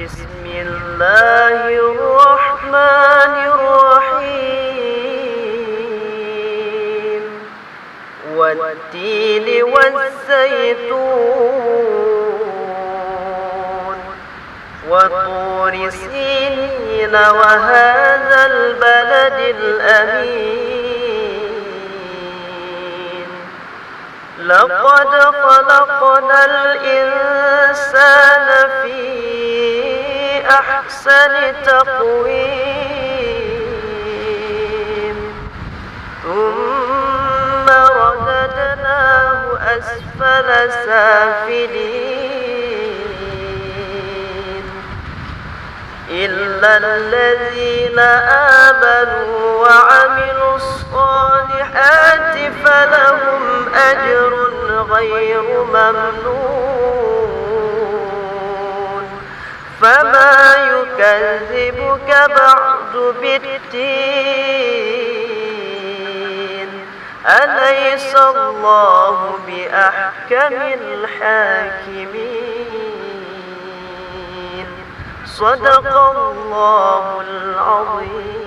بسم الله الرحمن الرحيم والتين والزيتون وطور سينين وهذا البلد الأمين لقد خلقنا الإنسان في أحسن تقويم ثم رددناه أسفل سافلين إلا الذين آمنوا وعملوا الصالحات فلهم أجر غير ممنون فما يكذبك بعد بالدين أليس الله بأحكم الحاكمين صدق الله العظيم.